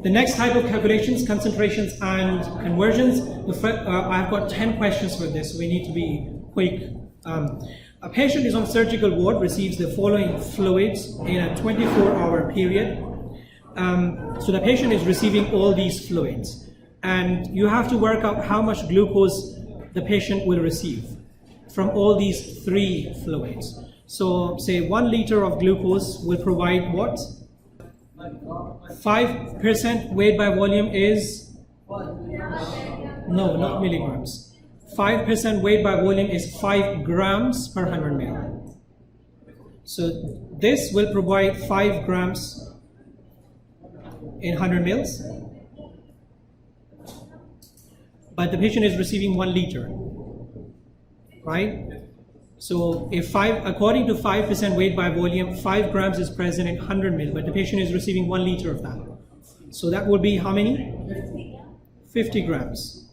The next type of calculations, concentrations and conversions. I've got 10 questions for this, so we need to be quick. A patient is on surgical ward, receives the following fluids in a 24-hour period. So the patient is receiving all these fluids, and you have to work out how much glucose the patient will receive from all these 3 fluids. So say 1 liter of glucose will provide what? 5% weight by volume is? No, not milligrams. 5% weight by volume is 5 grams per 100 ml. So this will provide 5 grams in 100 mils, but the patient is receiving 1 liter, right? So if according to 5% weight by volume, 5 grams is present in 100 ml, but the patient is receiving 1 liter of that. So that will be how many? 50 grams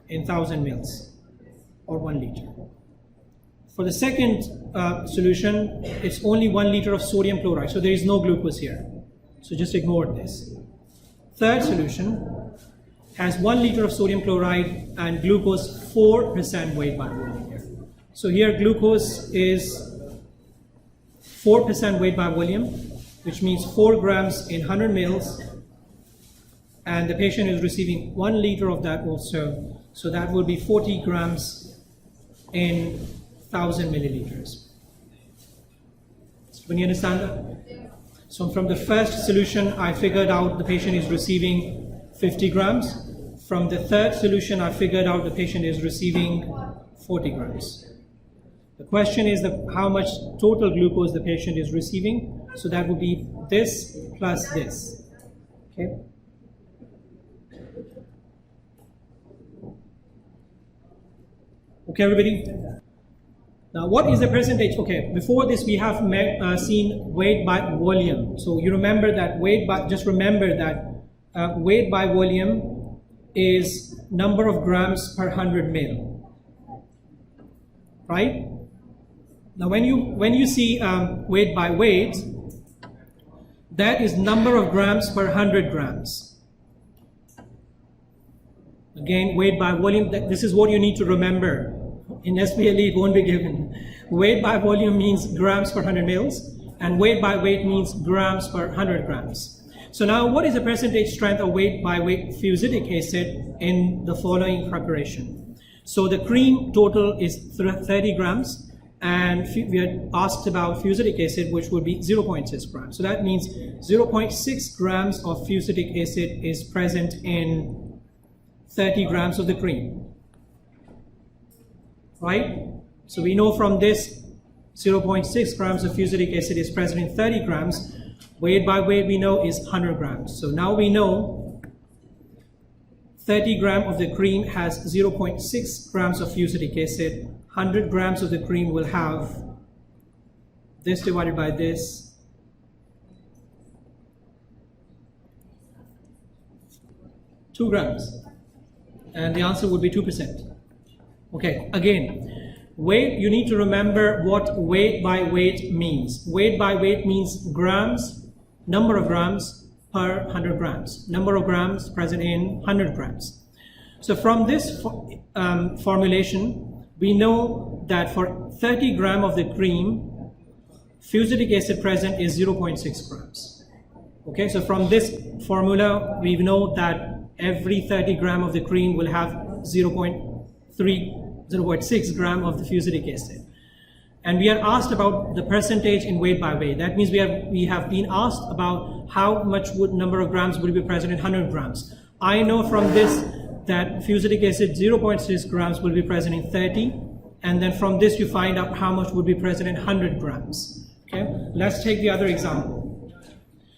in 1000 mils, or 1 liter. For the second solution, it's only 1 liter of sodium chloride, so there is no glucose here. So just ignore this. Third solution has 1 liter of sodium chloride and glucose 4% weight by volume here. So here glucose is 4% weight by volume, which means 4 grams in 100 mils, and the patient is receiving 1 liter of that also. So that will be 40 grams in 1000 milliliters. Can you understand that? So from the first solution, I figured out the patient is receiving 50 grams. From the third solution, I figured out the patient is receiving 40 grams. The question is how much total glucose the patient is receiving. So that would be this plus this. Okay. Okay, everybody? Now, what is the percentage? Okay, before this we have seen weight by volume. So you remember that weight by volume is number of grams per 100 mil, right? Now, when you see weight by weight, that is number of grams per 100 grams. Again, weight by volume. This is what you need to remember. In SPLE, it won't be given. Weight by volume means grams per 100 mils, and weight by weight means grams per 100 grams. So now, what is the percentage strength of weight by weight fusidic acid in the following preparation? So the cream total is 30 grams, and we are asked about fusidic acid, which would be 0.6 grams. So that means 0.6 grams of fusidic acid is present in 30 grams of the cream. Right? So we know from this 0.6 grams of fusidic acid is present in 30 grams. Weight by weight we know is 100 grams. So now we know 30 grams of the cream has 0.6 grams of fusidic acid. 100 grams of the cream will have this divided by this. 2 grams. And the answer would be 2%. Okay, again, weight, you need to remember what weight by weight means. Weight by weight means grams, number of grams per 100 grams. Number of grams present in 100 grams. So from this formulation, we know that for 30 grams of the cream, fusidic acid present is 0.6 grams. Okay, so from this formula, we know that every 30 grams of the cream will have 0.6 gram of the fusidic acid. And we are asked about the percentage in weight by weight. That means we have been asked about how much number of grams will be present in 100 grams. I know from this that fusidic acid 0.6 grams will be present in 30, and then from this you find out how much would be present in 100 grams. Okay, let's take the other example.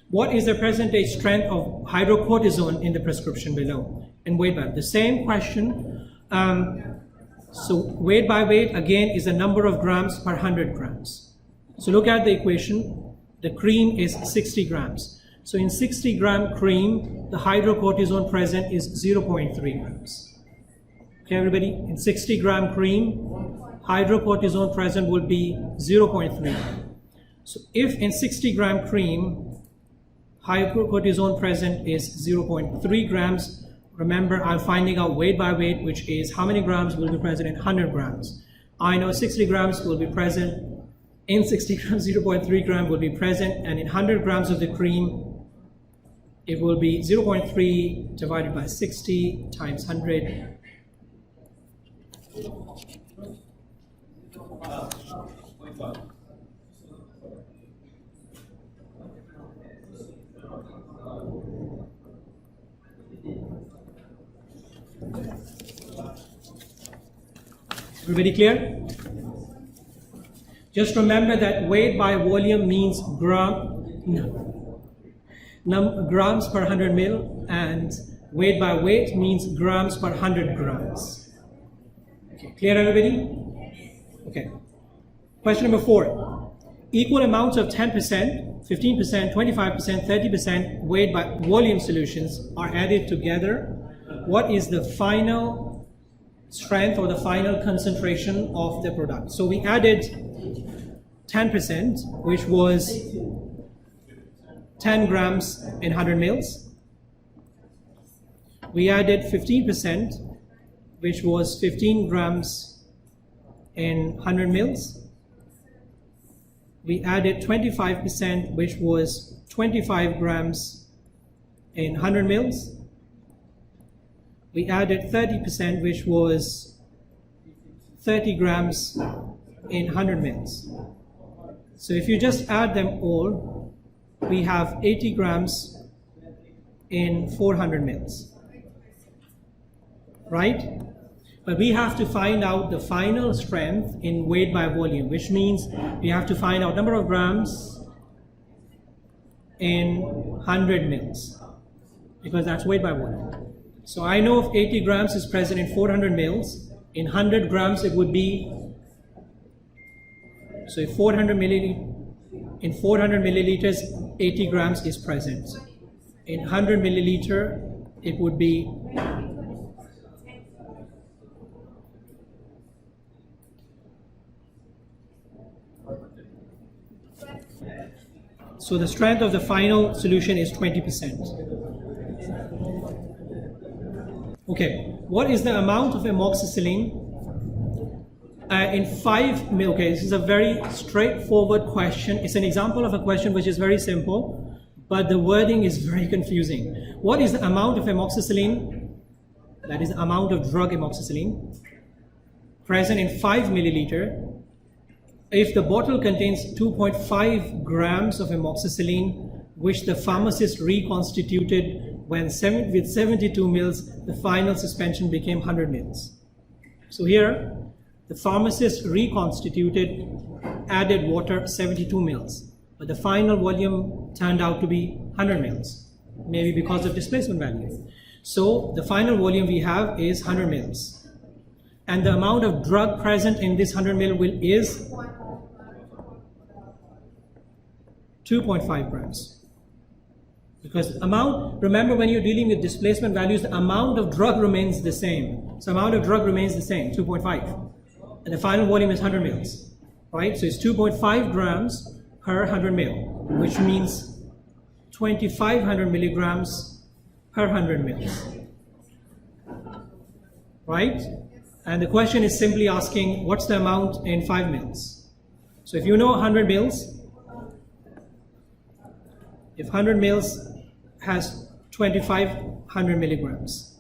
What is the percentage strength of hydrocortisone in the prescription below? And weight by the same question. So weight by weight again is the number of grams per 100 grams. So look at the equation. The cream is 60 grams. So in 60 gram cream, the hydrocortisone present is 0.3 grams. Okay, everybody? In 60 gram cream, hydrocortisone present will be 0.3. So if in 60 gram cream, Hypercortisone present is 0.3 grams. Remember, I'm finding out weight by weight, which is how many grams will be present in 100 grams. I know 60 grams will be present. In 60 grams, 0.3 gram will be present, and in 100 grams of the cream, it will be 0.3 divided by 60 times 100. Everybody clear? Just remember that weight by volume means grams per 100 mil, and weight by weight means grams per 100 grams. Okay, clear everybody? Okay. Question number 4. Equal amounts of 10%, 15%, 25%, 30% weight by volume solutions are added together. What is the final strength or the final concentration of the product? So we added 10%, which was 10 grams in 100 mils. We added 15%, which was 15 grams in 100 mils. We added 25%, which was 25 grams in 100 mils. We added 30%, which was 30 grams in 100 mils. So if you just add them all, we have 80 grams in 400 mils, right? But we have to find out the final strength in weight by volume, which means we have to find out number of grams in 100 mils, because that's weight by volume. So I know if 80 grams is present in 400 mils, in 100 grams it would be, so if 400 milliliters, 80 grams is present. In 100 milliliter, it would be so the strength of the final solution is 20%. Okay, what is the amount of amoxicillin in 5 mil? Okay, this is a very straightforward question. It's an example of a question which is very simple, but the wording is very confusing. What is the amount of amoxicillin, that is the amount of drug amoxicillin, present in 5 milliliter if the bottle contains 2.5 grams of amoxicillin, which the pharmacist reconstituted when with 72 mils, the final suspension became 100 mils. So here, the pharmacist reconstituted, added water 72 mils, but the final volume turned out to be 100 mils, maybe because of displacement value. So the final volume we have is 100 mils. And the amount of drug present in this 100 mil is 2.5 grams. Because amount, remember when you're dealing with displacement values, the amount of drug remains the same. So amount of drug remains the same, 2.5. And the final volume is 100 mils, right? So it's 2.5 grams per 100 mil, which means 2,500 milligrams per 100 mils, right? And the question is simply asking, what's the amount in 5 mils? So if you know 100 mils, if 100 mils has 2,500 milligrams,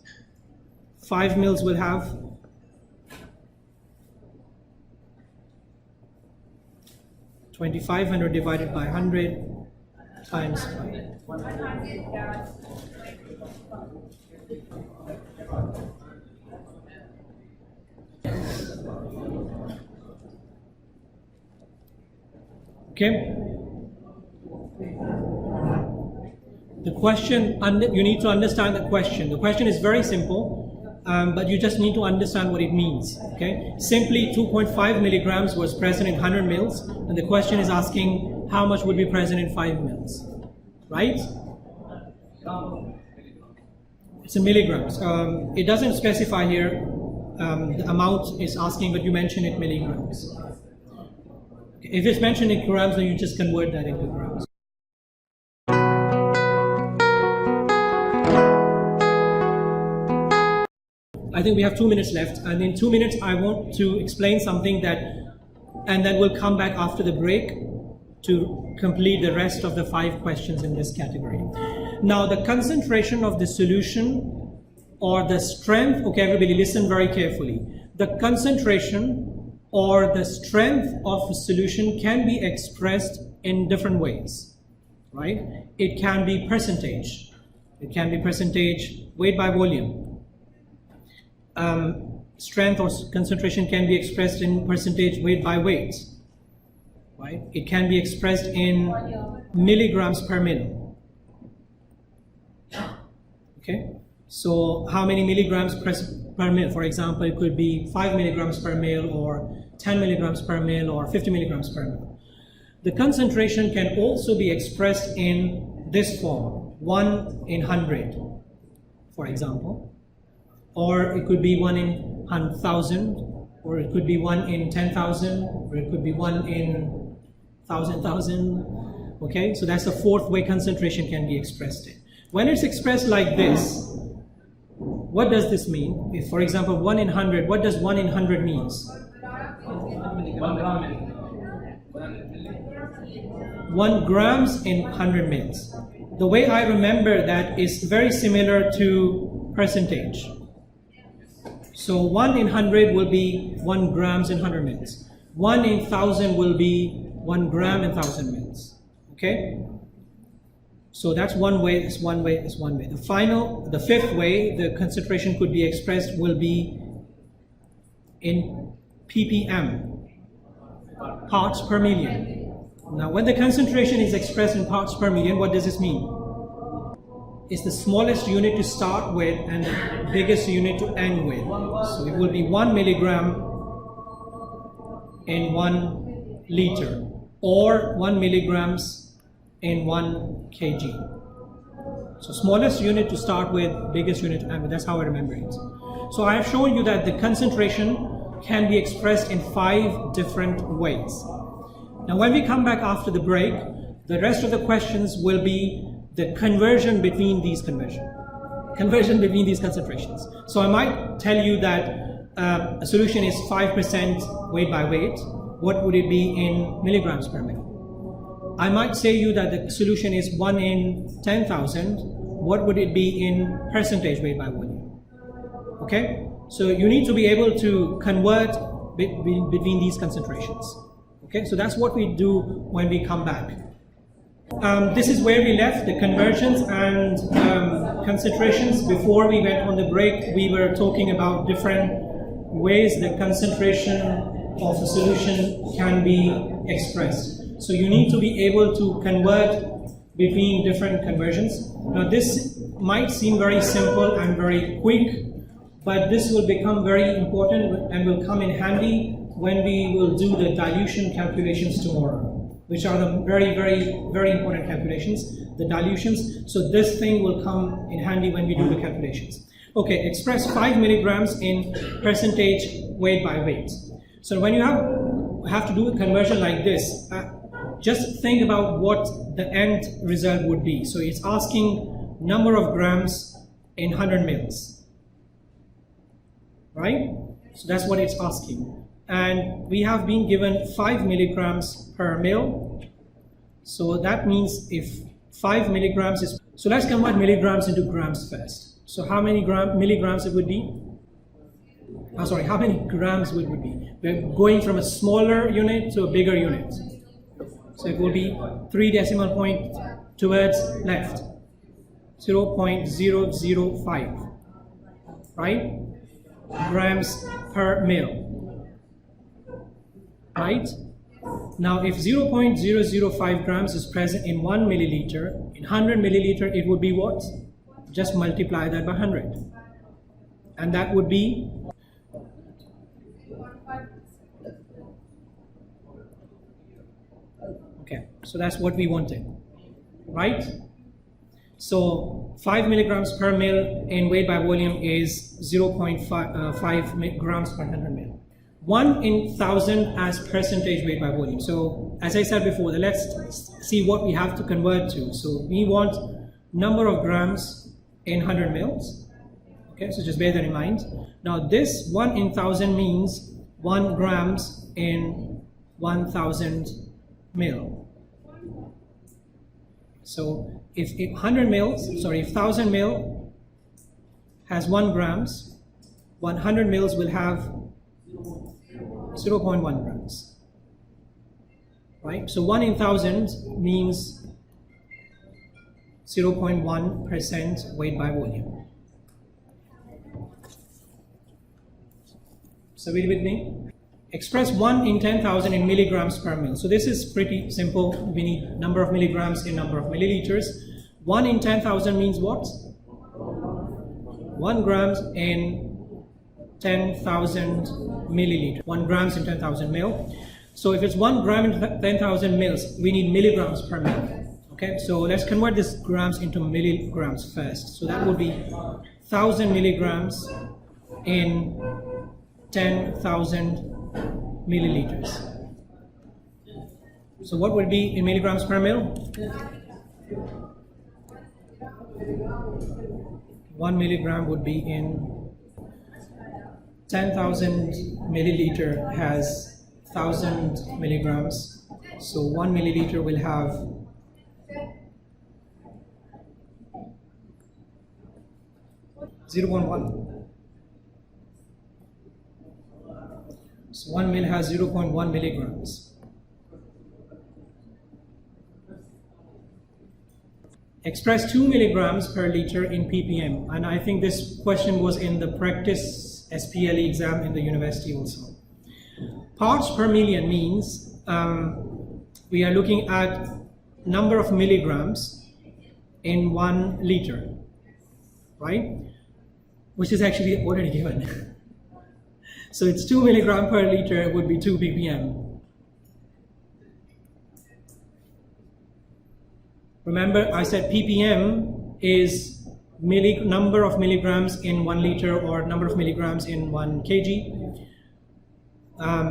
5 mils will have 2,500 divided by 100 times 5. Okay? The question, you need to understand the question. The question is very simple, but you just need to understand what it means. Okay? Simply 2.5 milligrams was present in 100 mils, and the question is asking how much would be present in 5 mils, right? It's in milligrams. It doesn't specify here the amount is asking, but you mention it milligrams. If it's mentioned in grams, then you just convert that into grams. I think we have 2 minutes left, and in 2 minutes I want to explain something that, and then we'll come back after the break to complete the rest of the 5 questions in this category. Now, the concentration of the solution or the strength, okay, everybody listen very carefully. The concentration or the strength of a solution can be expressed in different ways, right? It can be percentage. It can be percentage weight by volume. Strength or concentration can be expressed in percentage weight by weight, right? It can be expressed in milligrams per mil. Okay, so how many milligrams per mil? For example, it could be 5 milligrams per mil, or 10 milligrams per mil, or 50 milligrams per mil. The concentration can also be expressed in this form, 1 in 100, for example, or it could be 1 in 1,000, or it could be 1 in 10,000, or it could be 1 in 1,000. Okay, so that's the 4th way concentration can be expressed in. When it's expressed like this, what does this mean? If, for example, 1 in 100, what does 1 in 100 means? 1 grams in 100 mils. The way I remember that is very similar to percentage. So 1 in 100 will be 1 grams in 100 mils. 1 in 1,000 will be 1 gram in 1,000 mils. Okay? So that's one way, that's one way, that's one way. The 5th way the concentration could be expressed will be in ppm, parts per million. Now, when the concentration is expressed in parts per million, what does this mean? It's the smallest unit to start with and the biggest unit to end with. So it will be 1 milligram in 1 liter, or 1 milligrams in 1 kg. So smallest unit to start with, biggest unit to end with. That's how I remember it. So I have shown you that the concentration can be expressed in 5 different ways. Now, when we come back after the break, the rest of the questions will be the conversion between these concentrations. So I might tell you that a solution is 5% weight by weight. What would it be in milligrams per mil? I might say you that the solution is 1 in 10,000. What would it be in percentage weight by volume? Okay, so you need to be able to convert between these concentrations. Okay, so that's what we do when we come back. This is where we left the conversions and concentrations. Before we went on the break, we were talking about different ways the concentration of a solution can be expressed. So you need to be able to convert between different conversions. Now, this might seem very simple and very quick, but this will become very important and will come in handy when we will do the dilution calculations tomorrow, which are the very, very, very important calculations, the dilutions. So this thing will come in handy when we do the calculations. Okay, express 5 milligrams in percentage weight by weight. So when you have to do a conversion like this, just think about what the end result would be. So it's asking number of grams in 100 mils, right? So that's what it's asking. And we have been given 5 milligrams per mil. So that means if 5 milligrams is, so let's convert milligrams into grams first. So how many milligrams it would be? How many grams would it be? We're going from a smaller unit to a bigger unit. So it will be 3 decimal point towards left, 0.005, right? Grams per mil, right? Now, if 0.005 grams is present in 1 milliliter, in 100 milliliter, it would be what? Just multiply that by 100. And that would be okay, so that's what we wanted, right? So 5 milligrams per mil in weight by volume is 0.5 grams per 100 mil. 1 in 1,000 as percentage weight by volume. So as I said before, let's see what we have to convert to. So we want number of grams in 100 mils. Okay, so just bear that in mind. Now this 1 in 1000 means 1 grams in 1000 mil. So if 100 mils, sorry, if 1000 mil has 1 grams, 100 mils will have 0.1 grams. Right? So 1 in 1000 means 0.1% weight by volume. So read with me. Express 1 in 10,000 in milligrams per mil. So this is pretty simple. We need number of milligrams in number of milliliters. 1 in 10,000 means what? 1 grams in 10,000 milliliters. 1 grams in 10,000 mil. So if it's 1 gram in 10,000 mils, we need milligrams per mil. Okay, so let's convert this grams into milligrams first. So that would be 1,000 milligrams in 10,000 milliliters. So what would be in milligrams per mil? 1 milligram would be in 10,000 milliliter has 1,000 milligrams. So 1 milliliter will have 0.1. So 1 mil has 0.1 milligrams. Express 2 milligrams per liter in ppm. And I think this question was in the practice SPLE exam in the university also. Parts per million means we are looking at number of milligrams in 1 liter, right? Which is actually already given. So it's 2 milligram per liter would be 2 ppm. Remember, I said ppm is number of milligrams in 1 liter or number of milligrams in 1 kg.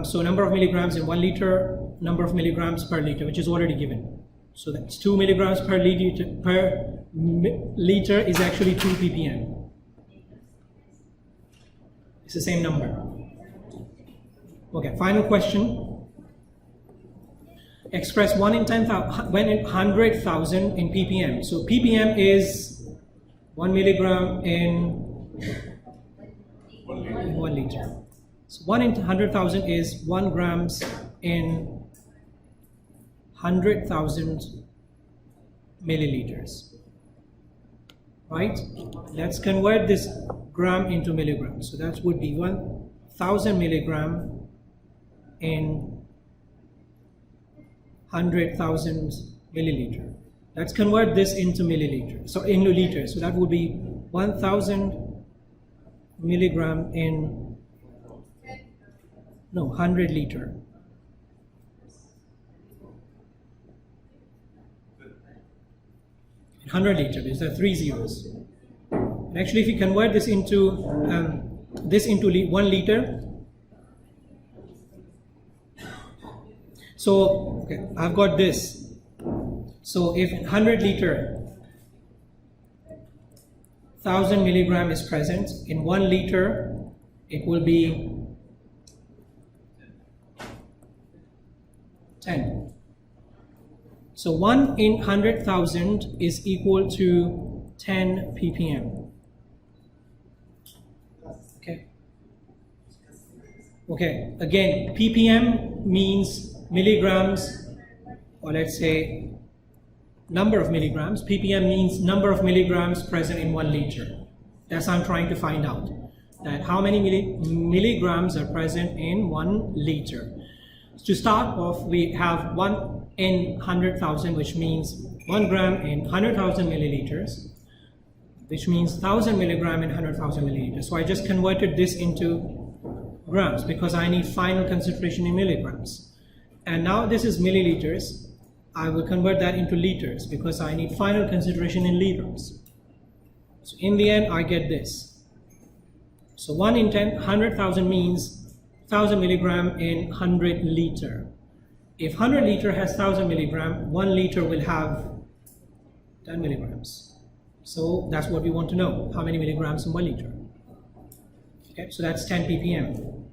So number of milligrams in 1 liter, number of milligrams per liter, which is already given. So that's 2 milligrams per liter is actually 2 ppm. It's the same number. Okay, final question. Express 1 in 10,000, 100,000 in ppm. So ppm is 1 milligram in 1 liter. So 1 in 100,000 is 1 grams in 100,000 milliliters. Right? Let's convert this gram into milligrams. So that would be 1,000 milligram in 100,000 milliliter. Let's convert this into milliliter. So into liters. So that would be 1,000 milligram in 100 liter. In 100 liter. These are 3 zeros. And actually, if you convert this into 1 liter. So, okay, I've got this. So if 100 liter, 1,000 milligram is present, in 1 liter, it will be 10. So 1 in 100,000 is equal to 10 ppm. Okay, again, ppm means milligrams, or let's say number of milligrams. ppm means number of milligrams present in 1 liter. That's what I'm trying to find out, that how many milligrams are present in 1 liter. To start off, we have 1 in 100,000, which means 1 gram in 100,000 milliliters, which means 1,000 milligram in 100,000 milliliters. So I just converted this into grams because I need final concentration in milligrams. And now this is milliliters. I will convert that into liters because I need final concentration in liters. So in the end, I get this. So 1 in 100,000 means 1,000 milligram in 100 liter. If 100 liter has 1,000 milligram, 1 liter will have 10 milligrams. So that's what we want to know, how many milligrams in 1 liter. Okay, so that's 10 ppm.